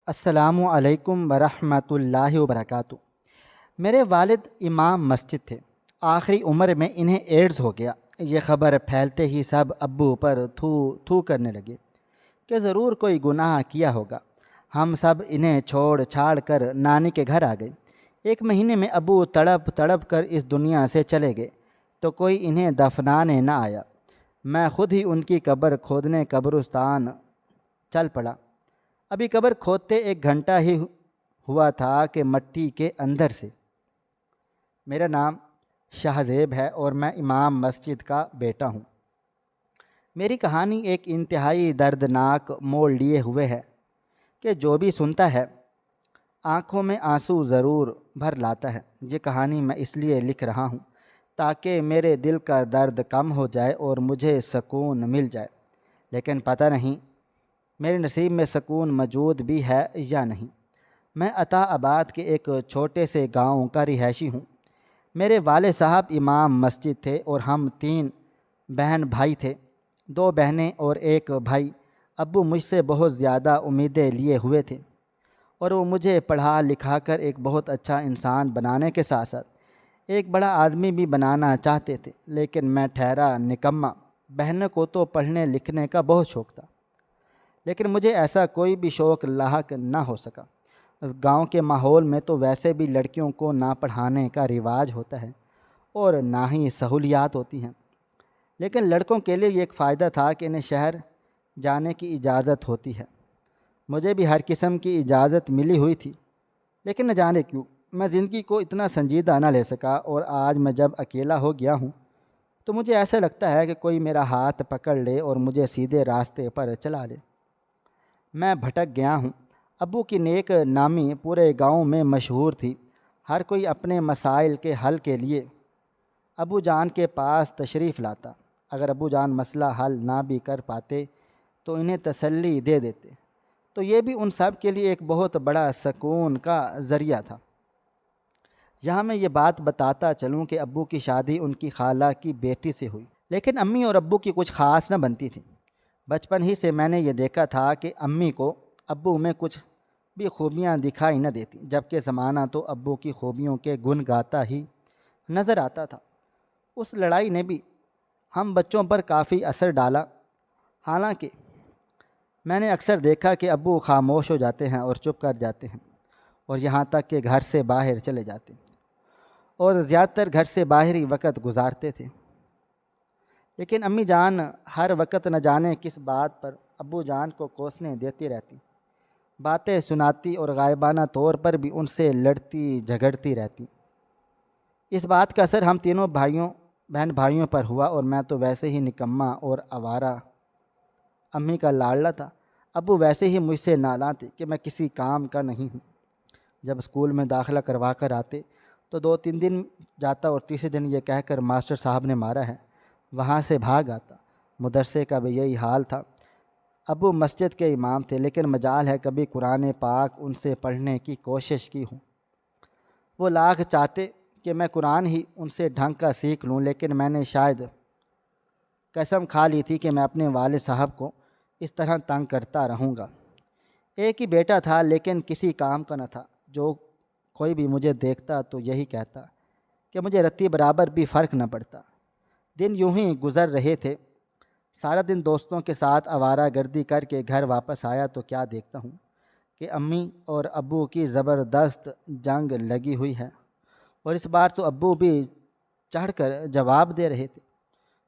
السلام علیکم ورحمۃ اللہ وبرکاتہ۔ میرے والد امام مسجد تھے۔ آخری عمر میں انہیں ایڈز ہو گیا۔ یہ خبر پھیلتے ہی سب ابو پر تھو تھو کرنے لگے کہ ضرور کوئی گناہ کیا ہوگا۔ ہم سب انہیں چھوڑ چھاڑ کر نانی کے گھر آ گئے۔ 1 مہینے میں ابو تڑپ تڑپ کر اس دنیا سے چلے گئے تو کوئی انہیں دفنانے نہ آیا۔ میں خود ہی ان کی قبر کھودنے قبرستان چل پڑا۔ ابھی قبر کھودتے 1 گھنٹہ ہی ہوا تھا کہ مٹی کے اندر سے میرا نام شاہ زیب ہے اور میں امام مسجد کا بیٹا ہوں۔ میری کہانی ایک انتہائی دردناک موڑ لیے ہوئے ہے کہ جو بھی سنتا ہے آنکھوں میں آنسو ضرور بھر لاتا ہے۔ یہ کہانی میں اس لیے لکھ رہا ہوں تاکہ میرے دل کا درد کم ہو جائے اور مجھے سکون مل جائے، لیکن پتہ نہیں میرے نصیب میں سکون موجود بھی ہے یا نہیں۔ میں عطا آباد کے ایک چھوٹے سے گاؤں کا رہائشی ہوں۔ میرے والد صاحب امام مسجد تھے اور ہم 3 بہن بھائی تھے، 2 بہنیں اور 1 بھائی۔ ابو مجھ سے بہت زیادہ امیدیں لیے ہوئے تھے اور وہ مجھے پڑھا لکھا کر ایک بہت اچھا انسان بنانے کے ساتھ ساتھ ایک بڑا آدمی بھی بنانا چاہتے تھے، لیکن میں ٹھہرا نکما۔ بہنوں کو تو پڑھنے لکھنے کا بہت شوق تھا، لیکن مجھے ایسا کوئی بھی شوق لاحق نہ ہو سکا۔ گاؤں کے ماحول میں تو ویسے بھی لڑکیوں کو نہ پڑھانے کا رواج ہوتا ہے اور نہ ہی سہولیات ہوتی ہیں، لیکن لڑکوں کے لیے یہ ایک فائدہ تھا کہ انہیں شہر جانے کی اجازت ہوتی ہے۔ مجھے بھی ہر قسم کی اجازت ملی ہوئی تھی، لیکن نہ جانے کیوں میں زندگی کو اتنا سنجیدہ نہ لے سکا، اور آج میں جب اکیلا ہو گیا ہوں تو مجھے ایسا لگتا ہے کہ کوئی میرا ہاتھ پکڑ لے اور مجھے سیدھے راستے پر چلا لے۔ میں بھٹک گیا ہوں۔ ابو کی نیک نامی پورے گاؤں میں مشہور تھی۔ ہر کوئی اپنے مسائل کے حل کے لیے ابو جان کے پاس تشریف لاتا۔ اگر ابو جان مسئلہ حل نہ بھی کر پاتے تو انہیں تسلی دے دیتے، تو یہ بھی ان سب کے لیے ایک بہت بڑا سکون کا ذریعہ تھا۔ یہاں میں یہ بات بتاتا چلوں کہ ابو کی شادی ان کی خالہ کی بیٹی سے ہوئی، لیکن امی اور ابو کی کچھ خاص نہ بنتی تھی۔ بچپن ہی سے میں نے یہ دیکھا تھا کہ امی کو ابو میں کچھ بھی خوبیاں دکھائی نہ دیتی، جبکہ زمانہ تو ابو کی خوبیوں کے گن گاتا ہی نظر آتا تھا۔ اس لڑائی نے بھی ہم بچوں پر کافی اثر ڈالا۔ حالانکہ میں نے اکثر دیکھا کہ ابو خاموش ہو جاتے ہیں اور چپ کر جاتے ہیں، اور یہاں تک کہ گھر سے باہر چلے جاتے ہیں، اور زیادہ تر گھر سے باہر ہی وقت گزارتے تھے۔ لیکن امی جان ہر وقت نہ جانے کس بات پر ابو جان کو کوسنے دیتی رہتی، باتیں سناتی اور غائبانہ طور پر بھی ان سے لڑتی جھگڑتی رہتی۔ اس بات کا اثر ہم تینوں بہن بھائیوں پر ہوا، اور میں تو ویسے ہی نکما اور آوارہ امی کا لاڈلا تھا۔ ابو ویسے ہی مجھ سے نالاں تھے کہ میں کسی کام کا نہیں ہوں۔ جب اسکول میں داخلہ کروا کر آتے تو 2-3 دن جاتا اور تیسرے دن یہ کہہ کر ماسٹر صاحب نے مارا ہے، وہاں سے بھاگ آتا۔ مدرسے کا بھی یہی حال تھا۔ ابو مسجد کے امام تھے، لیکن مجال ہے کبھی قرآن پاک ان سے پڑھنے کی کوشش کی ہوں۔ وہ لاکھ چاہتے کہ میں قرآن ہی ان سے ڈھنگ کا سیکھ لوں، لیکن میں نے شاید قسم کھا لی تھی کہ میں اپنے والد صاحب کو اس طرح تنگ کرتا رہوں گا۔ ایک ہی بیٹا تھا، لیکن کسی کام کا نہ تھا۔ جو کوئی بھی مجھے دیکھتا تو یہی کہتا کہ مجھے رتی برابر بھی فرق نہ پڑتا۔ دن یوں ہی گزر رہے تھے۔ سارا دن دوستوں کے ساتھ آوارہ گردی کر کے گھر واپس آیا تو کیا دیکھتا ہوں کہ امی اور ابو کی زبردست جنگ لگی ہوئی ہے، اور اس بار تو ابو بھی چڑھ کر جواب دے رہے تھے۔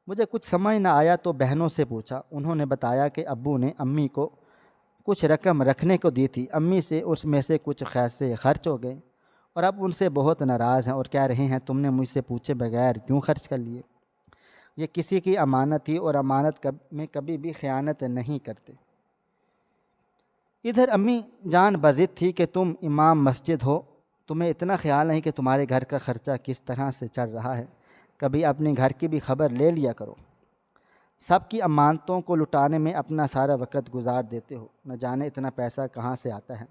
مجھے کچھ سمجھ نہ آیا تو بہنوں سے پوچھا۔ انہوں نے بتایا کہ ابو نے امی کو کچھ رقم رکھنے کو دی تھی، امی سے اس میں سے کچھ پیسے خرچ ہو گئے اور اب ان سے بہت ناراض ہیں اور کہہ رہے ہیں تم نے مجھ سے پوچھے بغیر کیوں خرچ کر لیے۔ یہ کسی کی امانت تھی اور امانت میں کبھی بھی خیانت نہیں کرتے۔ ادھر امی جان بضد تھی کہ تم امام مسجد ہو، تمہیں اتنا خیال نہیں کہ تمہارے گھر کا خرچہ کس طرح سے چل رہا ہے، کبھی اپنے گھر کی بھی خبر لے لیا کرو۔ سب کی امانتوں کو لٹانے میں اپنا سارا وقت گزار دیتے ہو، نہ جانے اتنا پیسہ کہاں سے آتا ہے۔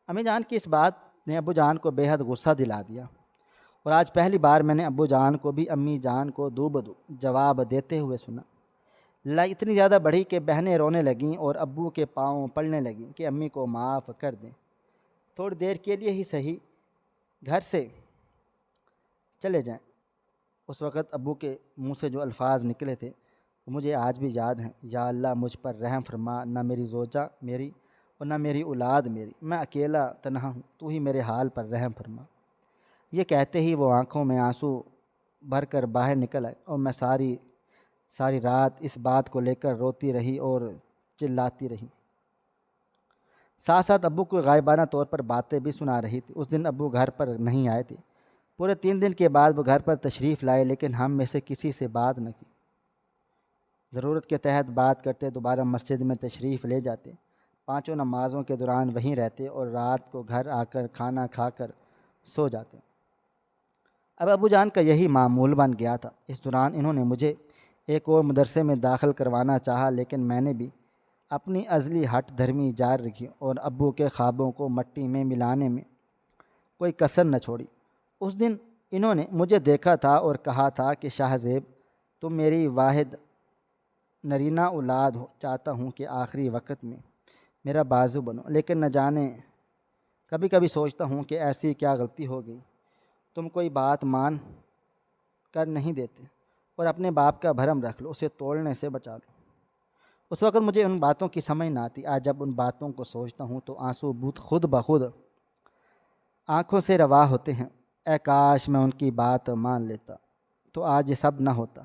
امی جان کی اس بات نے ابو جان کو بے حد غصہ دلا دیا، اور آج پہلی بار میں نے ابو جان کو بھی امی جان کو دو بدو جواب دیتے ہوئے سنا۔ لڑائی اتنی زیادہ بڑھی کہ بہنیں رونے لگیں اور ابو کے پاؤں پڑنے لگیں کہ امی کو معاف کر دیں، تھوڑی دیر کے لیے ہی صحیح گھر سے چلے جائیں۔ اس وقت ابو کے منہ سے جو الفاظ نکلے تھے وہ مجھے آج بھی یاد ہیں، یا اللہ مجھ پر رحم فرما، نہ میری زوجہ میری اور نہ میری اولاد میری، میں اکیلا تنہا ہوں، تو ہی میرے حال پر رحم فرما۔ یہ کہتے ہی وہ آنکھوں میں آنسو بھر کر باہر نکل آئے اور میں ساری رات اس بات کو لے کر روتی رہی اور چلاتی رہی۔ ساتھ ساتھ ابو کو غائبانہ طور پر باتیں بھی سنا رہی تھی۔ اس دن ابو گھر پر نہیں آئے تھے، پورے 3 دن کے بعد وہ گھر پر تشریف لائے، لیکن ہم میں سے کسی سے بات نہ کی۔ ضرورت کے تحت بات کرتے، دوبارہ مسجد میں تشریف لے جاتے، 5 نمازوں کے دوران وہیں رہتے اور رات کو گھر آ کر کھانا کھا کر سو جاتے۔ اب ابو جان کا یہی معمول بن گیا تھا۔ اس دوران انہوں نے مجھے ایک اور مدرسے میں داخل کروانا چاہا، لیکن میں نے بھی اپنی ازلی ہٹ دھرمی جاری رکھی اور ابو کے خوابوں کو مٹی میں ملانے میں کوئی کسر نہ چھوڑی۔ اس دن انہوں نے مجھے دیکھا تھا اور کہا تھا کہ شاہ زیب، تم میری واحد نرینہ اولاد ہو، چاہتا ہوں کہ آخری وقت میں میرا بازو بنو، لیکن نہ جانے کبھی کبھی سوچتا ہوں کہ ایسی کیا غلطی ہو گئی، تم کوئی بات مان کر نہیں دیتے اور اپنے باپ کا بھرم رکھ لو، اسے توڑنے سے بچا لو۔ اس وقت مجھے ان باتوں کی سمجھ نہ آتی، آج جب ان باتوں کو سوچتا ہوں تو آنسو خود بخود آنکھوں سے روا ہوتے ہیں۔ اے کاش میں ان کی بات مان لیتا تو آج یہ سب نہ ہوتا۔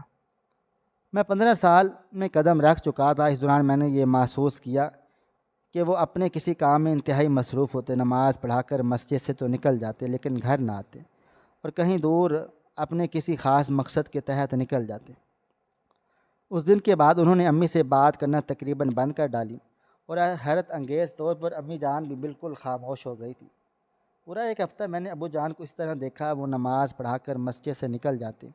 میں 15 سال میں قدم رکھ چکا تھا۔ اس دوران میں نے یہ محسوس کیا کہ وہ اپنے کسی کام میں انتہائی مصروف ہوتے، نماز پڑھا کر مسجد سے تو نکل جاتے لیکن گھر نہ آتے، اور کہیں دور اپنے کسی خاص مقصد کے تحت نکل جاتے۔ اس دن کے بعد انہوں نے امی سے بات کرنا تقریباً بند کر ڈالی اور حیرت انگیز طور پر امی جان بھی بالکل خاموش ہو گئی تھی۔ پورا ایک ہفتہ میں نے ابو جان کو اس طرح دیکھا، وہ نماز پڑھا کر مسجد سے نکل جاتے،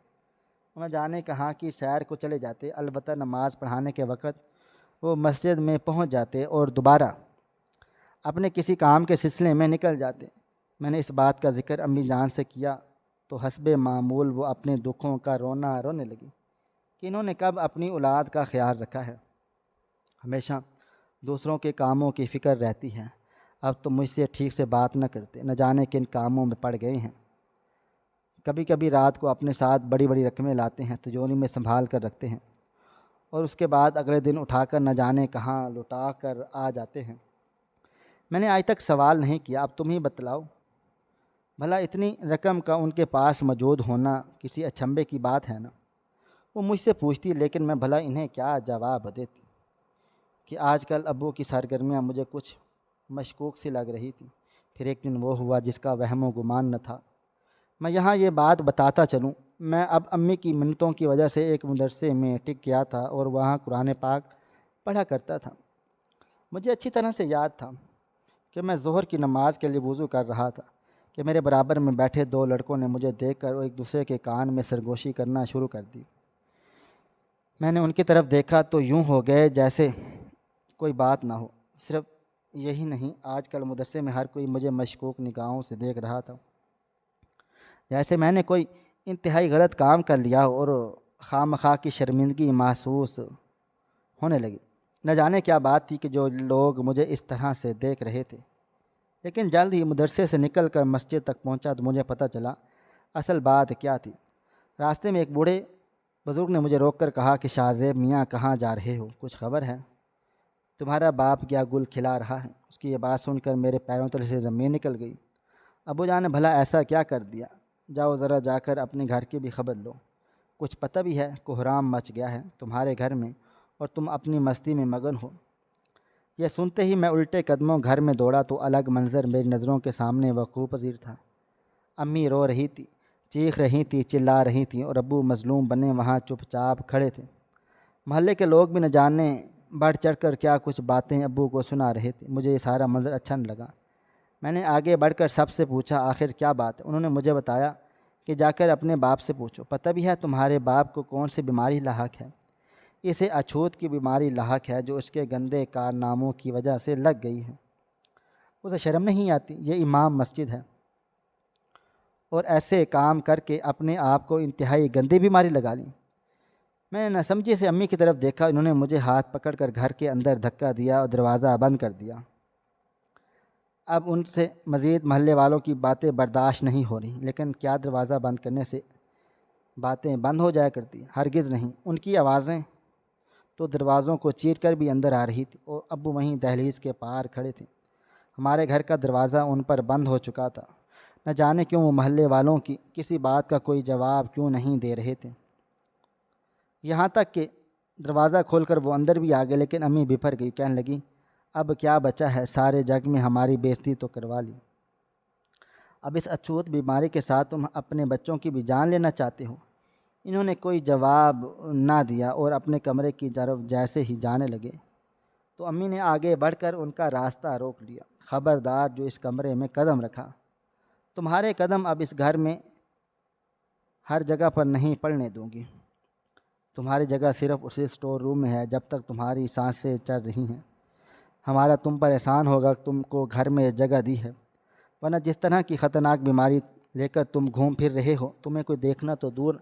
نہ جانے کہاں کی سیر کو چلے جاتے، البتہ نماز پڑھانے کے وقت وہ مسجد میں پہنچ جاتے اور دوبارہ اپنے کسی کام کے سلسلے میں نکل جاتے۔ میں نے اس بات کا ذکر امی جان سے کیا تو حسب معمول وہ اپنے دکھوں کا رونے لگی کہ انہوں نے کب اپنی اولاد کا خیال رکھا ہے، ہمیشہ دوسروں کے کاموں کی فکر رہتی ہے، اب تو مجھ سے ٹھیک سے بات نہ کرتے، نہ جانے کن کاموں میں پڑ گئے ہیں۔ کبھی کبھی رات کو اپنے ساتھ بڑی بڑی رقمیں لاتے ہیں، تجوری میں سنبھال کر رکھتے ہیں اور اس کے بعد اگلے دن اٹھا کر نہ جانے کہاں لٹا کر آ جاتے ہیں۔ میں نے آج تک سوال نہیں کیا، اب تم ہی بتلاؤ، بھلا اتنی رقم کا ان کے پاس موجود ہونا کسی اچنبھے کی بات ہے نا؟ وہ مجھ سے پوچھتی، لیکن میں بھلا انہیں کیا جواب دیتی کہ آج کل ابو کی سرگرمیاں مجھے کچھ مشکوک سی لگ رہی تھی۔ پھر ایک دن وہ ہوا جس کا وہم و گمان نہ تھا۔ میں یہاں یہ بات بتاتا چلوں، میں اب امی کی منتوں کی وجہ سے ایک مدرسے میں ٹک گیا تھا اور وہاں قرآن پاک پڑھا کرتا تھا۔ مجھے اچھی طرح سے یاد تھا کہ میں ظہر کی نماز کے لیے وضو کر رہا تھا کہ میرے برابر میں بیٹھے 2 لڑکوں نے مجھے دیکھ کر ایک دوسرے کے کان میں سرگوشی کرنا شروع کر دی۔ میں نے ان کی طرف دیکھا تو یوں ہو گئے جیسے کوئی بات نہ ہو۔ صرف یہی نہیں، آج کل مدرسے میں ہر کوئی مجھے مشکوک نگاہوں سے دیکھ رہا تھا، جیسے میں نے کوئی انتہائی غلط کام کر لیا اور خواہ مخواہ کی شرمندگی محسوس ہونے لگی۔ نہ جانے کیا بات تھی کہ جو لوگ مجھے اس طرح سے دیکھ رہے تھے، لیکن جلد ہی مدرسے سے نکل کر مسجد تک پہنچا تو مجھے پتہ چلا اصل بات کیا تھی۔ راستے میں ایک بوڑھے بزرگ نے مجھے روک کر کہا کہ شاہ زیب میاں کہاں جا رہے ہو، کچھ خبر ہے؟ تمہارا باپ کیا گل کھلا رہا ہے؟ اس کی یہ بات سن کر میرے پیروں تلے سے زمین نکل گئی۔ ابو جان نے بھلا ایسا کیا کر دیا؟ جاؤ ذرا جا کر اپنے گھر کی بھی خبر لو، کچھ پتہ بھی ہے کوہرام مچ گیا ہے تمہارے گھر میں اور تم اپنی مستی میں مگن ہو۔ یہ سنتے ہی میں الٹے قدموں گھر میں دوڑا تو الگ منظر میری نظروں کے سامنے وقوع پذیر تھا۔ امی رو رہی تھی، چیخ رہی تھی، چلا رہی تھیں اور ابو مظلوم بنے وہاں چپ چاپ کھڑے تھے۔ محلے کے لوگ بھی نہ جانے بڑھ چڑھ کر کیا کچھ باتیں ابو کو سنا رہے تھے۔ مجھے یہ سارا منظر اچھا نہ لگا۔ میں نے آگے بڑھ کر سب سے پوچھا آخر کیا بات ہے؟ انہوں نے مجھے بتایا کہ جا کر اپنے باپ سے پوچھو، پتہ بھی ہے تمہارے باپ کو کون سی بیماری لاحق ہے؟ اسے اچھوت کی بیماری لاحق ہے جو اس کے گندے کارناموں کی وجہ سے لگ گئی ہے۔ اسے شرم نہیں آتی؟ یہ امام مسجد ہے اور ایسے کام کر کے اپنے آپ کو انتہائی گندی بیماری لگا لی۔ میں نے ناسمجھی سے امی کی طرف دیکھا، انہوں نے مجھے ہاتھ پکڑ کر گھر کے اندر دھکا دیا اور دروازہ بند کر دیا۔ اب ان سے مزید محلے والوں کی باتیں برداشت نہیں ہو رہی، لیکن کیا دروازہ بند کرنے سے باتیں بند ہو جایا کرتی؟ ہرگز نہیں۔ ان کی آوازیں تو دروازوں کو چیر کر بھی اندر آ رہی تھی، اور ابو وہیں دہلیز کے پار کھڑے تھے۔ ہمارے گھر کا دروازہ ان پر بند ہو چکا تھا۔ نہ جانے کیوں وہ محلے والوں کی کسی بات کا کوئی جواب کیوں نہیں دے رہے تھے، یہاں تک کہ دروازہ کھول کر وہ اندر بھی آ گئے۔ لیکن امی بپھر گئی، کہنے لگی اب کیا بچا ہے، سارے جگ میں ہماری بےزتی تو کروا لی، اب اس اچھوت بیماری کے ساتھ تم اپنے بچوں کی بھی جان لینا چاہتے ہو؟ انہوں نے کوئی جواب نہ دیا اور اپنے کمرے کی طرف جیسے ہی جانے لگے تو امی نے آگے بڑھ کر ان کا راستہ روک لیا۔ خبردار جو اس کمرے میں قدم رکھا، تمہارے قدم اب اس گھر میں ہر جگہ پر نہیں پڑنے دوں گی۔ تمہاری جگہ صرف اسی اسٹور روم میں ہے جب تک تمہاری سانسیں چل رہی ہیں۔ ہمارا تم پر احسان ہوگا تم کو گھر میں جگہ دی ہے، ورنہ جس طرح کی خطرناک بیماری لے کر تم گھوم پھر رہے ہو، تمہیں کوئی دیکھنا تو دور،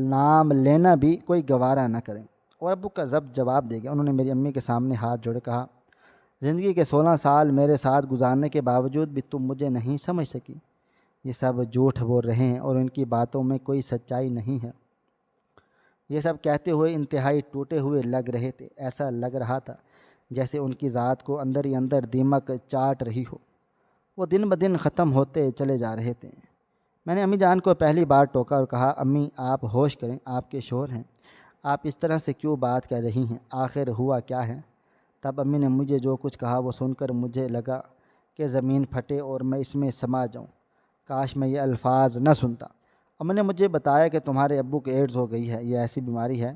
نام لینا بھی کوئی گوارا نہ کرے۔ اور ابو کا ضبط جواب دے گیا۔ انہوں نے میری امی کے سامنے ہاتھ جوڑے کہا، زندگی کے 16 سال میرے ساتھ گزارنے کے باوجود بھی تم مجھے نہیں سمجھ سکی۔ یہ سب جھوٹ بول رہے ہیں اور ان کی باتوں میں کوئی سچائی نہیں ہے۔ یہ سب کہتے ہوئے انتہائی ٹوٹے ہوئے لگ رہے تھے، ایسا لگ رہا تھا جیسے ان کی ذات کو اندر ہی اندر دیمک چاٹ رہی ہو۔ وہ دن بدن ختم ہوتے چلے جا رہے تھے۔ میں نے امی جان کو پہلی بار ٹوکا اور کہا، امی آپ ہوش کریں، آپ کے شوہر ہیں، آپ اس طرح سے کیوں بات کر رہی ہیں؟ آخر ہوا کیا ہے؟ تب امی نے مجھے جو کچھ کہا وہ سن کر مجھے لگا کہ زمین پھٹے اور میں اس میں سما جاؤں۔ کاش میں یہ الفاظ نہ سنتا۔ امی نے مجھے بتایا کہ تمہارے ابو کو ایڈز ہو گئی ہے۔ یہ ایسی بیماری ہے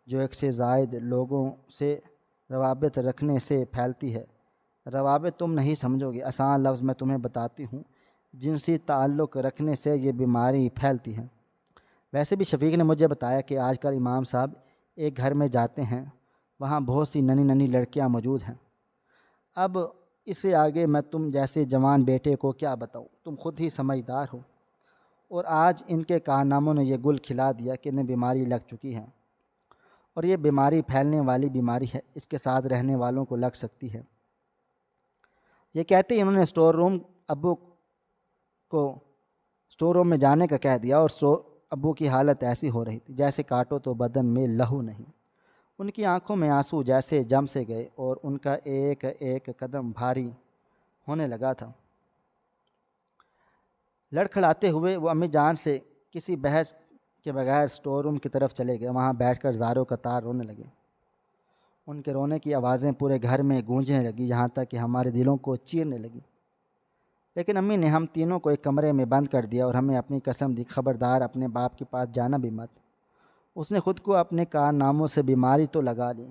جو ایک سے زائد لوگوں سے روابط رکھنے سے پھیلتی ہے۔ روابط تم نہیں سمجھو گے، آسان لفظ میں تمہیں بتاتی ہوں، جنسی تعلق رکھنے سے یہ بیماری پھیلتی ہے۔ ویسے بھی شفیق نے مجھے بتایا کہ آج کل امام صاحب ایک گھر میں جاتے ہیں، وہاں بہت سی ننھی ننھی لڑکیاں موجود ہیں۔ اب اس سے آگے میں تم جیسے جوان بیٹے کو کیا بتاؤں، تم خود ہی سمجھدار ہو، اور آج ان کے کارناموں نے یہ گل کھلا دیا کہ انہیں بیماری لگ چکی ہے، اور یہ بیماری پھیلنے والی بیماری ہے، اس کے ساتھ رہنے والوں کو لگ سکتی ہے۔ یہ کہتے ہی انہوں نے ابو کو اسٹور روم میں جانے کا کہہ دیا، اور ابو کی حالت ایسی ہو رہی تھی جیسے کاٹو تو بدن میں لہو نہیں۔ ان کی آنکھوں میں آنسو جیسے جم سے گئے اور ان کا ایک ایک قدم بھاری ہونے لگا تھا۔ لڑکھڑاتے ہوئے وہ امی جان سے کسی بحث کے بغیر اسٹور روم کی طرف چلے گئے۔ وہاں بیٹھ کر زاروں کا تار رونے لگے۔ ان کے رونے کی آوازیں پورے گھر میں گونجنے لگی، یہاں تک کہ ہمارے دلوں کو چیرنے لگی۔ لیکن امی نے ہم تینوں کو ایک کمرے میں بند کر دیا اور ہمیں اپنی قسم دی، خبردار اپنے باپ کے پاس جانا بھی مت۔ اس نے خود کو اپنے کارناموں سے بیماری تو لگا لی،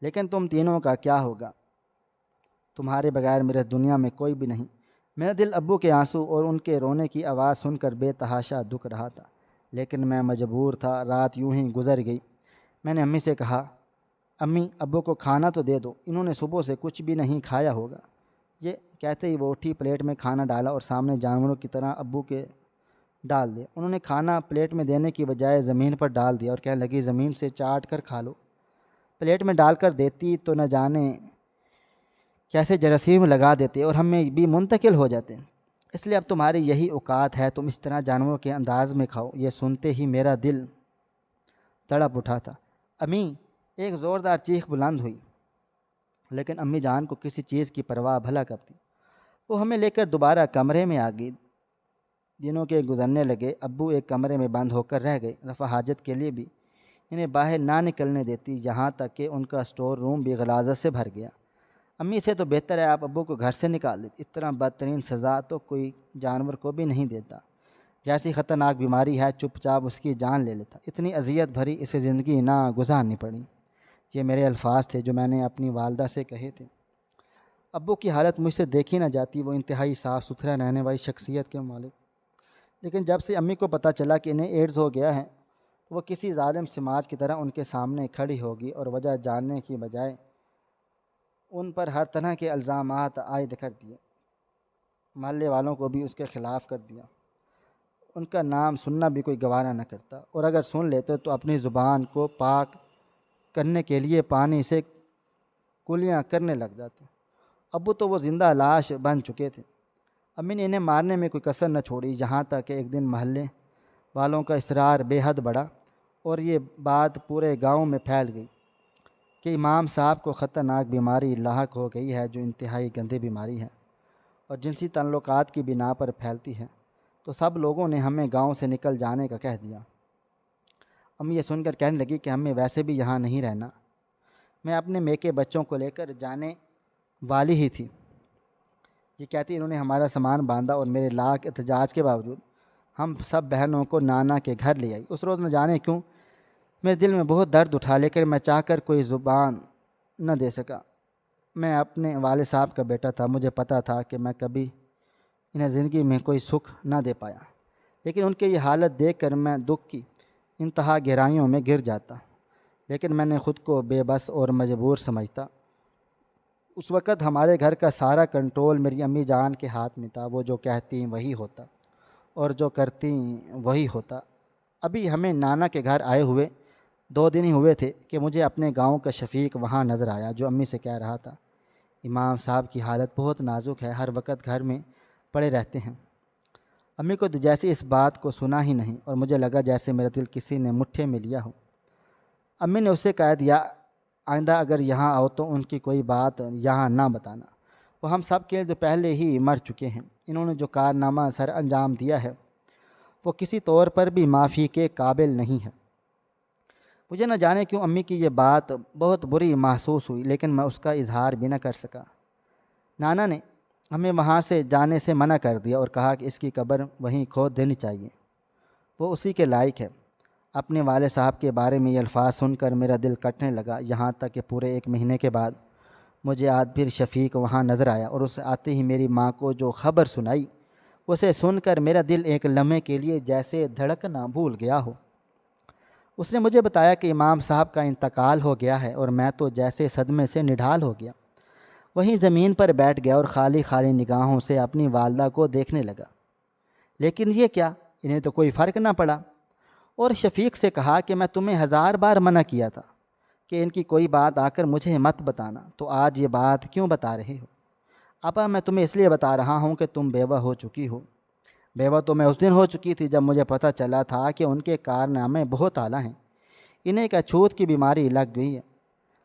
لیکن تم تینوں کا کیا ہوگا؟ تمہارے بغیر میرے دنیا میں کوئی بھی نہیں۔ میرا دل ابو کے آنسو اور ان کے رونے کی آواز سن کر بے تحاشا دکھ رہا تھا، لیکن میں مجبور تھا۔ رات یوں ہی گزر گئی۔ میں نے امی سے کہا، امی ابو کو کھانا تو دے دو، انہوں نے صبح سے کچھ بھی نہیں کھایا ہوگا۔ یہ کہتے ہی وہ اٹھی، پلیٹ میں کھانا ڈالا اور سامنے جانوروں کی طرح ابو کے ڈال دیا۔ انہوں نے کھانا پلیٹ میں دینے کی بجائے زمین پر ڈال دیا اور کہنے لگی، زمین سے چاٹ کر کھا لو۔ پلیٹ میں ڈال کر دیتی تو نہ جانے کیسے جراثیم لگا دیتے اور ہمیں بھی منتقل ہو جاتے، اس لیے اب تمہاری یہی اوقات ہے، تم اس طرح جانوروں کے انداز میں کھاؤ۔ یہ سنتے ہی میرا دل تڑپ اٹھا تھا۔ امی، ایک زوردار چیخ بلند ہوئی، لیکن امی جان کو کسی چیز کی پرواہ بھلا کرتی۔ وہ ہمیں لے کر دوبارہ کمرے میں آ گئی۔ دنوں کے گزرنے لگے، ابو ایک کمرے میں بند ہو کر رہ گئے، رفع حاجت کے لیے بھی انہیں باہر نہ نکلنے دیتی، یہاں تک کہ ان کا اسٹور روم بھی غلاظت سے بھر گیا۔ امی سے تو بہتر ہے آپ ابو کو گھر سے نکال دیتی، اتنا بدترین سزا تو کوئی جانور کو بھی نہیں دیتا۔ جیسی خطرناک بیماری ہے، چپ چاپ اس کی جان لے لیتا، اتنی اذیت بھری اسے زندگی نہ گزارنی پڑی۔ یہ میرے الفاظ تھے جو میں نے اپنی والدہ سے کہے تھے۔ ابو کی حالت مجھ سے دیکھی نہ جاتی، وہ انتہائی صاف ستھرا رہنے والی شخصیت کے مالک، لیکن جب سے امی کو پتہ چلا کہ انہیں ایڈز ہو گیا ہے، وہ کسی ظالم سماج کی طرح ان کے سامنے کھڑی ہوگی اور وجہ جاننے کی بجائے ان پر ہر طرح کے الزامات عائد کر دیے، محلے والوں کو بھی اس کے خلاف کر دیا۔ ان کا نام سننا بھی کوئی گوارا نہ کرتا، اور اگر سن لیتے تو اپنی زبان کو پاک کرنے کے لیے پانی سے کلیاں کرنے لگ جاتے۔ ابو تو وہ زندہ لاش بن چکے تھے۔ امی نے انہیں مارنے میں کوئی کسر نہ چھوڑی، جہاں تک کہ ایک دن محلے والوں کا اصرار بے حد بڑھا اور یہ بات پورے گاؤں میں پھیل گئی کہ امام صاحب کو خطرناک بیماری لاحق ہو گئی ہے، جو انتہائی گندی بیماری ہے اور جنسی تعلقات کی بنا پر پھیلتی ہے۔ تو سب لوگوں نے ہمیں گاؤں سے نکل جانے کا کہہ دیا۔ امی یہ سن کر کہنے لگی کہ ہمیں ویسے بھی یہاں نہیں رہنا۔ میں اپنے میکے بچوں کو لے کر جانے والی ہی تھی، یہ کہتی انہوں نے ہمارا سامان باندھا اور میرے لاکھ احتجاج کے باوجود ہم سب بہنوں کو نانا کے گھر لے آئی۔ اس روز نہ جانے کیوں میرے دل میں بہت درد اٹھا، لیکن میں چاہ کر کوئی زبان نہ دے سکا۔ میں اپنے والد صاحب کا بیٹا تھا، مجھے پتہ تھا کہ میں کبھی انہیں زندگی میں کوئی سکھ نہ دے پایا، لیکن ان کی یہ حالت دیکھ کر میں دکھ کی انتہا گہرائیوں میں گر جاتا، لیکن میں نے خود کو بے بس اور مجبور سمجھتا۔ اس وقت ہمارے گھر کا سارا کنٹرول میری امی جان کے ہاتھ میں تھا، وہ جو کہتی وہی ہوتا اور جو کرتی وہی ہوتا۔ ابھی ہمیں نانا کے گھر آئے ہوئے 2 دن ہی ہوئے تھے کہ مجھے اپنے گاؤں کا شفیق وہاں نظر آیا، جو امی سے کہہ رہا تھا امام صاحب کی حالت بہت نازک ہے، ہر وقت گھر میں پڑے رہتے ہیں۔ امی کو جیسے اس بات کو سنا ہی نہیں اور مجھے لگا جیسے میرا دل کسی نے مٹھے میں لیا ہو۔ امی نے اسے کہہ دیا آئندہ اگر یہاں آؤ تو ان کی کوئی بات یہاں نہ بتانا، وہ ہم سب کے جو پہلے ہی مر چکے ہیں۔ انہوں نے جو کارنامہ سر انجام دیا ہے وہ کسی طور پر بھی معافی کے قابل نہیں ہے۔ مجھے نہ جانے کیوں امی کی یہ بات بہت بری محسوس ہوئی، لیکن میں اس کا اظہار بھی نہ کر سکا۔ نانا نے ہمیں وہاں سے جانے سے منع کر دیا اور کہا کہ اس کی قبر وہیں کھود دینی چاہیے، وہ اسی کے لائق ہے۔ اپنے والد صاحب کے بارے میں یہ الفاظ سن کر میرا دل کٹنے لگا، یہاں تک کہ پورے 1 مہینے کے بعد مجھے آج پھر شفیق وہاں نظر آیا اور اسے آتے ہی میری ماں کو جو خبر سنائی، اسے سن کر میرا دل ایک لمحے کے لیے جیسے دھڑکنا بھول گیا ہو۔ اس نے مجھے بتایا کہ امام صاحب کا انتقال ہو گیا ہے، اور میں تو جیسے صدمے سے نڈھال ہو گیا، وہیں زمین پر بیٹھ گیا اور خالی خالی نگاہوں سے اپنی والدہ کو دیکھنے لگا۔ لیکن یہ کیا، انہیں تو کوئی فرق نہ پڑا، اور شفیق سے کہا کہ میں تمہیں 1000 بار منع کیا تھا کہ ان کی کوئی بات آ کر مجھے مت بتانا، تو آج یہ بات کیوں بتا رہے ہو؟ ابا میں تمہیں اس لیے بتا رہا ہوں کہ تم بیوہ ہو چکی ہو۔ بیوہ تو میں اس دن ہو چکی تھی جب مجھے پتہ چلا تھا کہ ان کے کارنامے بہت اعلیٰ ہیں، انہیں ایک اچھوت کی بیماری لگ گئی ہے۔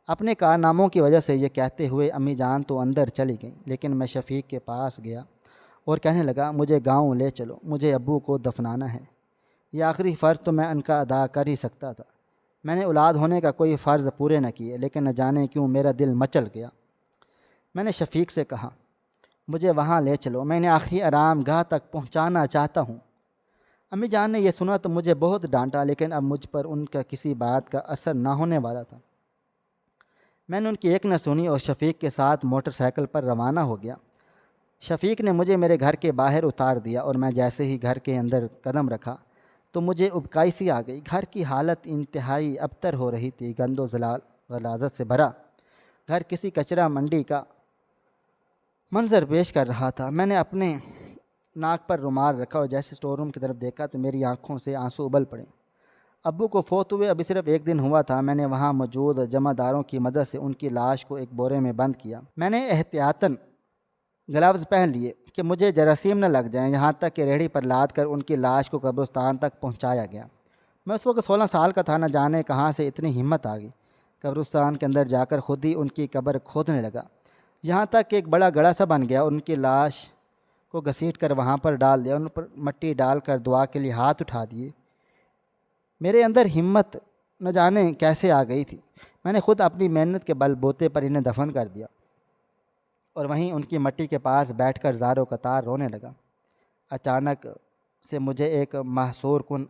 اپنے کارناموں کی وجہ سے یہ کہتے ہوئے امی جان تو اندر چلی گئیں، لیکن میں شفیق کے پاس گیا اور کہنے لگا مجھے گاؤں لے چلو، مجھے ابو کو دفنانا ہے۔ یہ آخری فرض تو میں ان کا ادا کر ہی سکتا تھا۔ میں نے اولاد ہونے کا کوئی فرض پورے نہ کیے، لیکن نہ جانے کیوں میرا دل مچل گیا۔ میں نے شفیق سے کہا مجھے وہاں لے چلو، میں انہیں آخری آرام گاہ تک پہنچانا چاہتا ہوں۔ امی جان نے یہ سنا تو مجھے بہت ڈانٹا، لیکن اب مجھ پر ان کا کسی بات کا اثر نہ ہونے والا تھا۔ میں نے ان کی ایک نہ سنی اور شفیق کے ساتھ موٹر سائیکل پر روانہ ہو گیا۔ شفیق نے مجھے میرے گھر کے باہر اتار دیا اور میں جیسے ہی گھر کے اندر قدم رکھا تو مجھے ابکائی سی آ گئی۔ گھر کی حالت انتہائی ابتر ہو رہی تھی، گند و غلاظت سے بھرا گھر کسی کچرا منڈی کا منظر پیش کر رہا تھا۔ میں نے اپنے ناک پر رومال رکھا اور جیسے اسٹور روم کی طرف دیکھا تو میری آنکھوں سے آنسو ابل پڑے۔ ابو کو فوت ہوئے ابھی صرف 1 دن ہوا تھا۔ میں نے وہاں موجود جمع داروں کی مدد سے ان کی لاش کو ایک بورے میں بند کیا۔ میں نے احتیاطاً گلوز پہن لیے کہ مجھے جراثیم نہ لگ جائیں، یہاں تک کہ ریڑھی پر لاد کر ان کی لاش کو قبرستان تک پہنچایا گیا۔ میں اس وقت 16 سال کا تھا، نہ جانے کہاں سے اتنی ہمت آ گئی۔ قبرستان کے اندر جا کر خود ہی ان کی قبر کھودنے لگا، یہاں تک کہ ایک بڑا گڑھا سا بن گیا اور ان کی لاش کو گھسیٹ کر وہاں پر ڈال دیا، ان پر مٹی ڈال کر دعا کے لیے ہاتھ اٹھا دیے۔ میرے اندر ہمت نہ جانے کیسے آ گئی تھی۔ میں نے خود اپنی محنت کے بل بوتے پر انہیں دفن کر دیا اور وہیں ان کی مٹی کے پاس بیٹھ کر زار و قطار رونے لگا۔ اچانک سے مجھے ایک محصور کن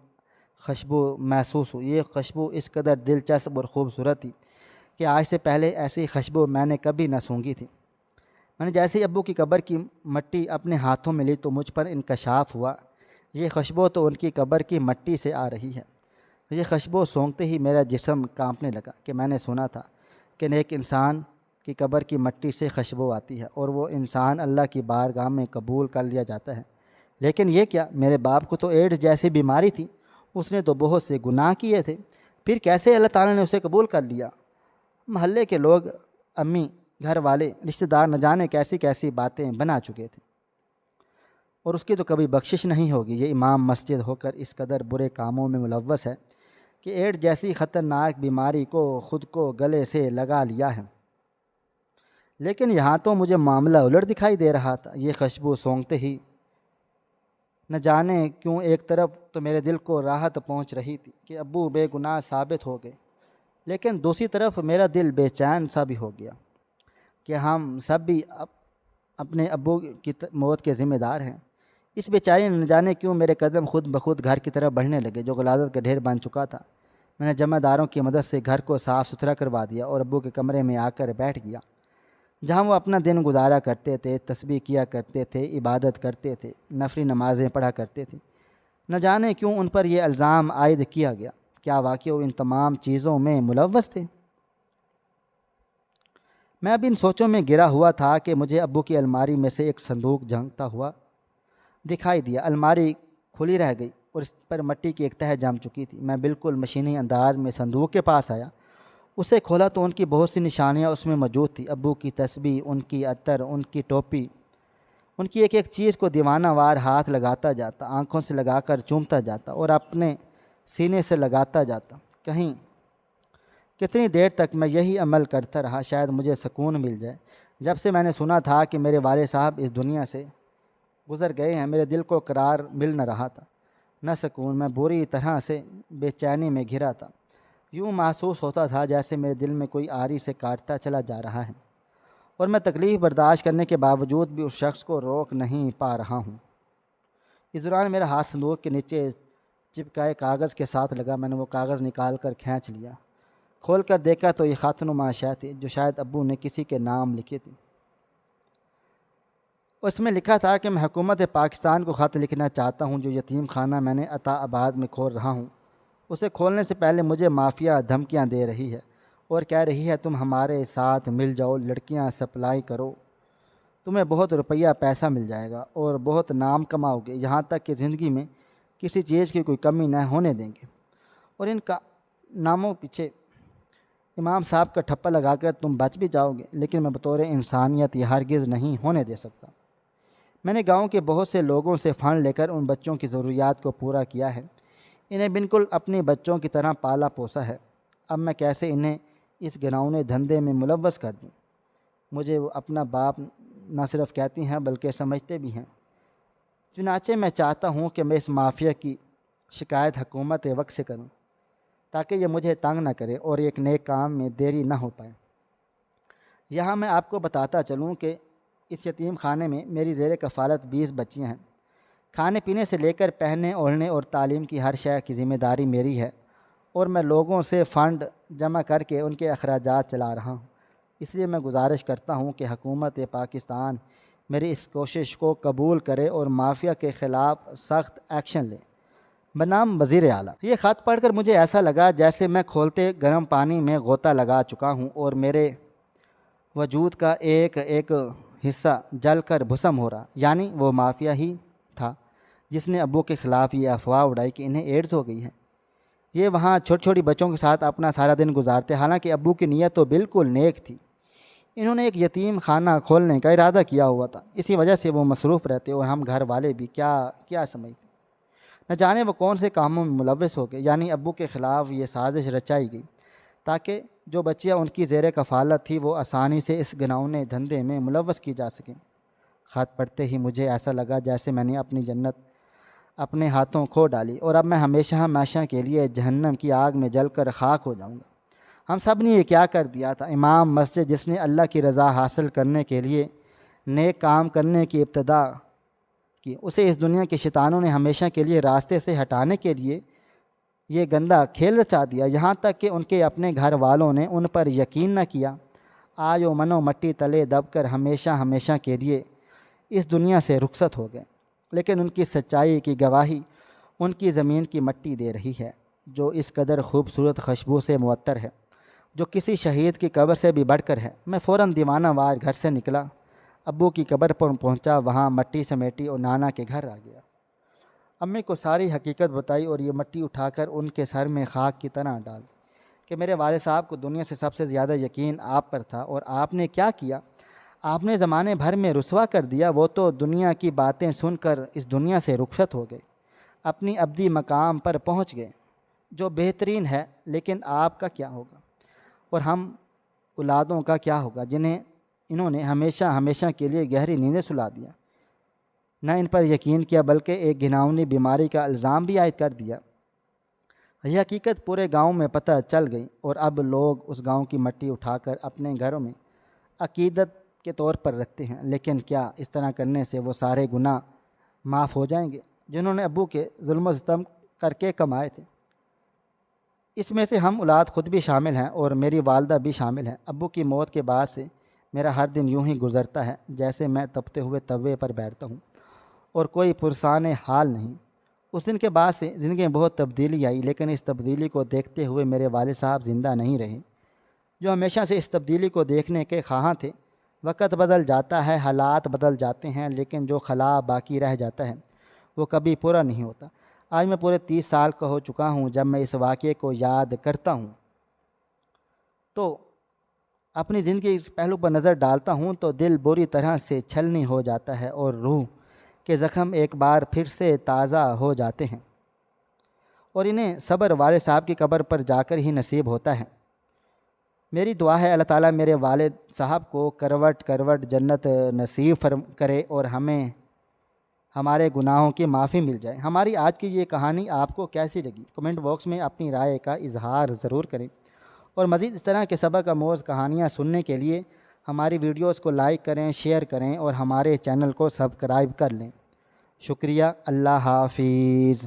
خوشبو محسوس ہوئی۔ یہ خوشبو اس قدر دلچسپ اور خوبصورت تھی کہ آج سے پہلے ایسی خوشبو میں نے کبھی نہ سونگھی تھی۔ میں نے جیسے ہی ابو کی قبر کی مٹی اپنے ہاتھوں میں لی تو مجھ پر انکشاف ہوا، یہ خوشبو تو ان کی قبر کی مٹی سے آ رہی ہے۔ یہ خوشبو سونگتے ہی میرا جسم کانپنے لگا کہ میں نے سنا تھا کہ نیک انسان کی قبر کی مٹی سے خوشبو آتی ہے اور وہ انسان اللہ کی بارگاہ میں قبول کر لیا جاتا ہے، لیکن یہ کیا، میرے باپ کو تو ایڈز جیسی بیماری تھی، اس نے تو بہت سے گناہ کیے تھے، پھر کیسے اللہ تعالیٰ نے اسے قبول کر لیا؟ محلے کے لوگ، امی، گھر والے، رشتہ دار نہ جانے کیسی کیسی باتیں بنا چکے تھے، اور اس کی تو کبھی بخشش نہیں ہوگی۔ یہ امام مسجد ہو کر اس قدر برے کاموں میں ملوث ہے کہ ایڈز جیسی خطرناک بیماری کو خود کو گلے سے لگا لیا ہے۔ لیکن یہاں تو مجھے معاملہ الٹ دکھائی دے رہا تھا۔ یہ خوشبو سونگتے ہی نہ جانے کیوں ایک طرف تو میرے دل کو راحت پہنچ رہی تھی کہ ابو بے گناہ ثابت ہو گئے، لیکن دوسری طرف میرا دل بے چین سا بھی ہو گیا کہ ہم سب بھی اپنے ابو کی موت کے ذمہ دار ہیں۔ اس بیچاری نے نہ جانے کیوں میرے قدم خود بخود گھر کی طرف بڑھنے لگے جو غلاظت کا ڈھیر بن چکا تھا۔ میں نے جمع داروں کی مدد سے گھر کو صاف ستھرا کروا دیا اور ابو کے کمرے میں آ کر بیٹھ گیا، جہاں وہ اپنا دن گزارا کرتے تھے، تسبیح کیا کرتے تھے، عبادت کرتے تھے، نفلی نمازیں پڑھا کرتے تھے۔ نہ جانے کیوں ان پر یہ الزام عائد کیا گیا۔ کیا واقعی وہ ان تمام چیزوں میں ملوث تھے؟ میں اب ان سوچوں میں گرا ہوا تھا کہ مجھے ابو کی الماری میں سے ایک صندوق جھانکتا ہوا دکھائی دیا۔ الماری کھلی رہ گئی اور اس پر مٹی کی ایک تہہ جم چکی تھی۔ میں بالکل مشینی انداز میں صندوق کے پاس آیا، اسے کھولا تو ان کی بہت سی نشانیاں اس میں موجود تھیں۔ ابو کی تسبیح، ان کی عطر، ان کی ٹوپی، ان کی ایک ایک چیز کو دیوانہ وار ہاتھ لگاتا جاتا، آنکھوں سے لگا کر چومتا جاتا اور اپنے سینے سے لگاتا جاتا۔ کہیں کتنی دیر تک میں یہی عمل کرتا رہا، شاید مجھے سکون مل جائے۔ جب سے میں نے سنا تھا کہ میرے والد صاحب اس دنیا سے گزر گئے ہیں، میرے دل کو قرار مل نہ رہا تھا، نہ سکون۔ میں بری طرح سے بے چینی میں گھرا تھا۔ یوں محسوس ہوتا تھا جیسے میرے دل میں کوئی آری سے کاٹتا چلا جا رہا ہے، اور میں تکلیف برداشت کرنے کے باوجود بھی اس شخص کو روک نہیں پا رہا ہوں۔ اس دوران میرا ہاتھ صندوق کے نیچے چپکائے کاغذ کے ساتھ لگا۔ میں نے وہ کاغذ نکال کر کھینچ لیا، کھول کر دیکھا تو یہ خط نما اشیاء تھی جو شاید ابو نے کسی کے نام لکھی تھی۔ اس میں لکھا تھا کہ میں حکومت پاکستان کو خط لکھنا چاہتا ہوں جو یتیم خانہ میں نے عطا آباد میں کھول رہا ہوں، اسے کھولنے سے پہلے مجھے مافیا دھمکیاں دے رہی ہے اور کہہ رہی ہے تم ہمارے ساتھ مل جاؤ، لڑکیاں سپلائی کرو، تمہیں بہت روپیہ پیسہ مل جائے گا اور بہت نام کماؤ گے، یہاں تک کہ زندگی میں کسی چیز کی کوئی کمی نہ ہونے دیں گے، اور ان کا ناموں پیچھے امام صاحب کا ٹھپا لگا کر تم بچ بھی جاؤ گے، لیکن میں بطور انسانیت یہ ہرگز نہیں ہونے دے سکتا۔ میں نے گاؤں کے بہت سے لوگوں سے فنڈ لے کر ان بچوں کی ضروریات کو پورا کیا ہے، انہیں بالکل اپنے بچوں کی طرح پالا پوسا ہے۔ اب میں کیسے انہیں اس گھناؤنے دھندے میں ملوث کر دوں؟ مجھے وہ اپنا باپ نہ صرف کہتی ہیں بلکہ سمجھتے بھی ہیں۔ چنانچہ میں چاہتا ہوں کہ میں اس مافیا کی شکایت حکومت وقت سے کروں تاکہ یہ مجھے تنگ نہ کرے اور ایک نیک کام میں دیری نہ ہو پائے۔ یہاں میں آپ کو بتاتا چلوں کہ اس یتیم خانے میں میری زیر کفالت 20 بچیاں ہیں۔ کھانے پینے سے لے کر پہننے اوڑھنے اور تعلیم کی ہر شے کی ذمہ داری میری ہے، اور میں لوگوں سے فنڈ جمع کر کے ان کے اخراجات چلا رہا ہوں۔ اس لیے میں گزارش کرتا ہوں کہ حکومت پاکستان میری اس کوشش کو قبول کرے اور مافیا کے خلاف سخت ایکشن لے۔ بنام وزیر اعلیٰ۔ یہ خط پڑھ کر مجھے ایسا لگا جیسے میں کھولتے گرم پانی میں غوطہ لگا چکا ہوں اور میرے وجود کا ایک ایک حصہ جل کر بھسم ہو رہا، یعنی وہ مافیا ہی تھا جس نے ابو کے خلاف یہ افواہ اڑائی کہ انہیں ایڈز ہو گئی ہے۔ یہ وہاں چھوٹی چھوٹی بچوں کے ساتھ اپنا سارا دن گزارتے، حالانکہ ابو کی نیت تو بالکل نیک تھی۔ انہوں نے ایک یتیم خانہ کھولنے کا ارادہ کیا ہوا تھا، اسی وجہ سے وہ مصروف رہتے اور ہم گھر والے بھی کیا سمجھتے، نہ جانے وہ کون سے کاموں میں ملوث ہو گئے۔ یعنی ابو کے خلاف یہ سازش رچائی گئی تاکہ جو بچیاں ان کی زیر کفالت تھی وہ آسانی سے اس گھناؤنے دھندے میں ملوث کی جا سکیں۔ خط پڑھتے ہی مجھے ایسا لگا جیسے میں نے اپنی جنت اپنے ہاتھوں کھو ڈالی اور اب میں ہمیشہ ہمیشہ کے لیے جہنم کی آگ میں جل کر خاک ہو جاؤں گا۔ ہم سب نے یہ کیا کر دیا تھا؟ امام مسجد جس نے اللہ کی رضا حاصل کرنے کے لیے نیک کام کرنے کی ابتدا کی، اسے اس دنیا کے شیطانوں نے ہمیشہ کے لیے راستے سے ہٹانے کے لیے یہ گندا کھیل رچا دیا، یہاں تک کہ ان کے اپنے گھر والوں نے ان پر یقین نہ کیا۔ آج وہ منو مٹی تلے دب کر ہمیشہ ہمیشہ کے لیے اس دنیا سے رخصت ہو گئے، لیکن ان کی سچائی کی گواہی ان کی زمین کی مٹی دے رہی ہے جو اس قدر خوبصورت خوشبو سے معطر ہے، جو کسی شہید کی قبر سے بھی بڑھ کر ہے۔ میں فوراً دیوانہ وار گھر سے نکلا، ابو کی قبر پر پہنچا، وہاں مٹی سمیٹی اور نانا کے گھر آ گیا۔ امی کو ساری حقیقت بتائی اور یہ مٹی اٹھا کر ان کے سر میں خاک کی طرح ڈال دی کہ میرے والد صاحب کو دنیا سے سب سے زیادہ یقین آپ پر تھا، اور آپ نے کیا کیا؟ آپ نے زمانے بھر میں رسوا کر دیا۔ وہ تو دنیا کی باتیں سن کر اس دنیا سے رخصت ہو گئے، اپنی ابدی مقام پر پہنچ گئے جو بہترین ہے، لیکن آپ کا کیا ہوگا؟ اور ہم اولادوں کا کیا ہوگا جنہیں انہوں نے ہمیشہ ہمیشہ کے لیے گہری نیندیں سلا دیا؟ نہ ان پر یقین کیا بلکہ ایک گھناؤنی بیماری کا الزام بھی عائد کر دیا۔ یہ حقیقت پورے گاؤں میں پتہ چل گئی، اور اب لوگ اس گاؤں کی مٹی اٹھا کر اپنے گھروں میں عقیدت کے طور پر رکھتے ہیں۔ لیکن کیا اس طرح کرنے سے وہ سارے گناہ معاف ہو جائیں گے جنہوں نے ابو کے ظلم و ستم کر کے کمائے تھے؟ اس میں سے ہم اولاد خود بھی شامل ہیں، اور میری والدہ بھی شامل ہیں۔ ابو کی موت کے بعد سے میرا ہر دن یوں ہی گزرتا ہے جیسے میں تپتے ہوئے توے پر بیٹھتا ہوں اور کوئی پرسان حال نہیں۔ اس دن کے بعد سے زندگی میں بہت تبدیلی آئی، لیکن اس تبدیلی کو دیکھتے ہوئے میرے والد صاحب زندہ نہیں رہے جو ہمیشہ سے اس تبدیلی کو دیکھنے کے خواہاں تھے۔ وقت بدل جاتا ہے، حالات بدل جاتے ہیں، لیکن جو خلا باقی رہ جاتا ہے وہ کبھی پورا نہیں ہوتا۔ آج میں پورے 30 سال کا ہو چکا ہوں۔ جب میں اس واقعے کو یاد کرتا ہوں تو اپنی زندگی کے اس پہلو پر نظر ڈالتا ہوں تو دل بری طرح سے چھلنی ہو جاتا ہے، اور روح کے زخم ایک بار پھر سے تازہ ہو جاتے ہیں، اور انہیں صبر والد صاحب کی قبر پر جا کر ہی نصیب ہوتا ہے۔ میری دعا ہے اللہ تعالیٰ میرے والد صاحب کو کروٹ کروٹ جنت نصیب کرے، اور ہمیں ہمارے گناہوں کی معافی مل جائے۔ ہماری آج کی یہ کہانی آپ کو کیسی لگی؟ کمنٹ باکس میں اپنی رائے کا اظہار ضرور کریں، اور مزید اس طرح کے سبق آموز کہانیاں سننے کے لیے ہماری ویڈیوز کو لائک کریں، شیئر کریں، اور ہمارے چینل کو سبسکرائب کر لیں۔ شکریہ۔ اللہ حافظ۔